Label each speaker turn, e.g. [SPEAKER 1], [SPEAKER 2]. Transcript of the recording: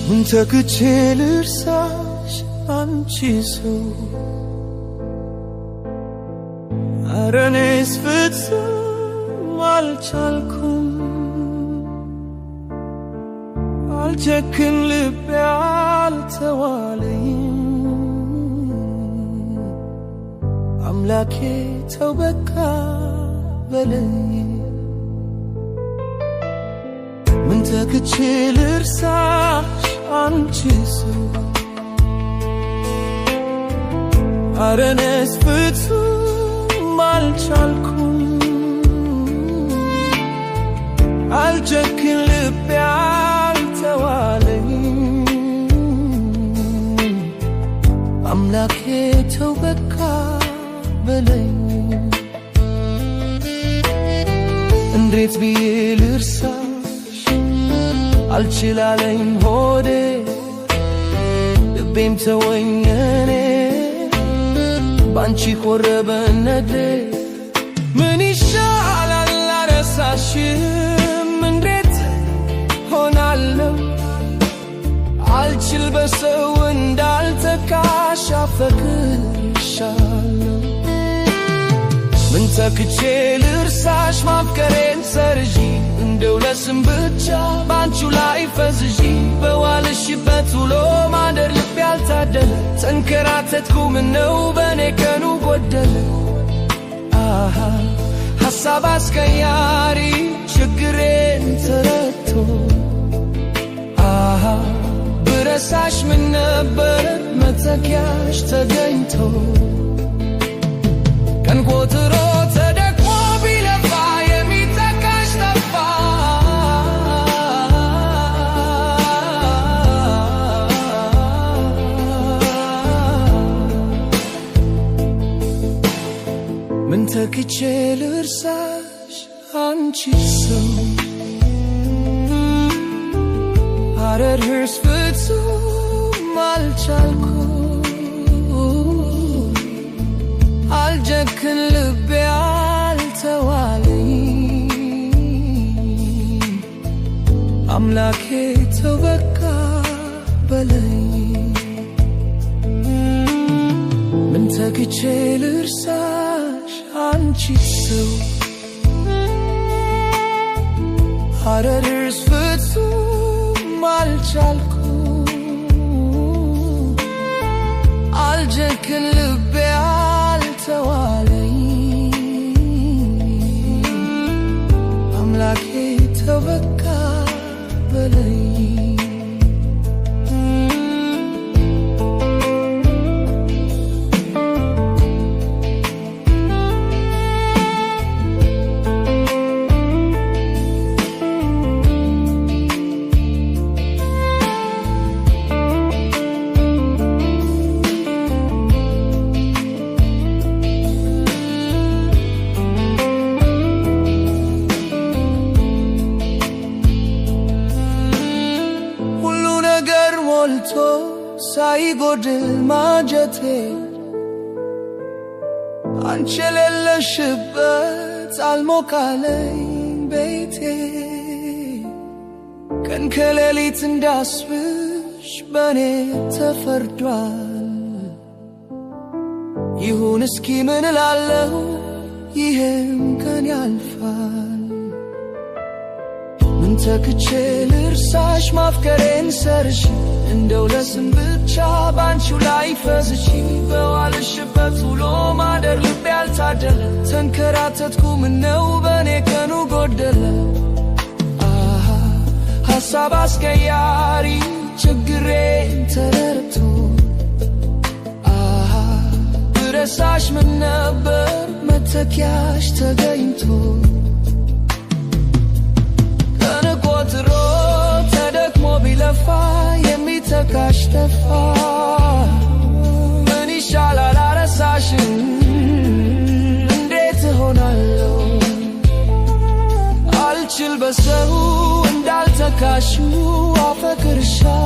[SPEAKER 1] ምን ተክቼ ልርሳሽ አንቺ ሰው ኧረ እኔስ ፍጹም አልቻልኩም አልጨክን ልቤ አልተዋለኝም አምላኬ ተው በቃ በለኝ ምን ተክቼ ልርሳሽ አንቺ ሰው ኧረ እኔስ ፍጹም አልቻልኩም አልጨክን ልቤ አልተዋለኝም አምላኬ ተው በቃ በለኝ እንዴት ብዬ ልርሳሽ አልችላለኝ ሆዴ ልቤም ተወኝ እኔ ባንቺ ቆረበ ነዴ ምን ይሻላል አልረሳሽም እንዴት ሆናለሁ አልችል በሰው እንዳልተካሽ አፈቅርሻለሁ ምን ተክቼ ልርሳሽ ማፍቀሬን ሰርዢ እንደው ለስም ብቻ ባንቺው ላይ ፈዝዢ በዋልሽበት ውሎ ማደር ልብ ያልታደለ ተንከራተትኩ ምነው በኔ ቀኑ ጎደለ አሃ ሐሳብ አስቀያሪ ችግሬን ተረድቶ አሃ ብረሳሽ ምን ነበር መተኪያሽ ተገኝቶ ቀን ቆጥሮ ተደክሞ ቢለፋ የሚተካሽ ጠፋ ምን ተክቼ ልርሳሽ አንቺ ሰው ኧረ እኔስ ፍጹም አልቻልኩም አልጨክን ልቤ አልተዋለኝም አምላኬ ተው በቃ በለኝ ምን ተክቼ ልርሳሽ አንቺ ሰው ኧረ እኔስ ፍጹም አልቻልኩም አልጨክን ልቤ አልተዋለኝም አምላኬ ተው በቃ በለኝ ሞልቶ ሳይጎድል ማጀቴ አንቺ የሌለሽበት አልሞቃለኝ ቤቴ ቀን ከሌሊት እንዳስብሽ በኔ ተፈርዷል ይሁን እስኪ ምን እላለሁ ይሄም ቀን ያልፋል ምን ተክቼ ልርሳሽ ማፍቀሬን ሰርሽ እንደው ለስም ብቻ ባንቺው ላይ ፈዝሺ በዋልሽበት ውሎ ማደር ልብ ያልታደለ ተንከራተትኩ ምነው በኔ ቀኑ ጎደለ አሃ ሐሳብ አስቀያሪ ችግሬን ተረድቶ አሃ ብረሳሽ ምን ነበር መተኪያሽ ተገኝቶ ቀን ቆጥሮ ተደክሞ ቢለፋ የሚተካሽ ጠፋ ምን ይሻላል አረሳሽን እንዴት ሆናለሁ አልችል በሰው እንዳልተካሽ አፈቅርሻለሁ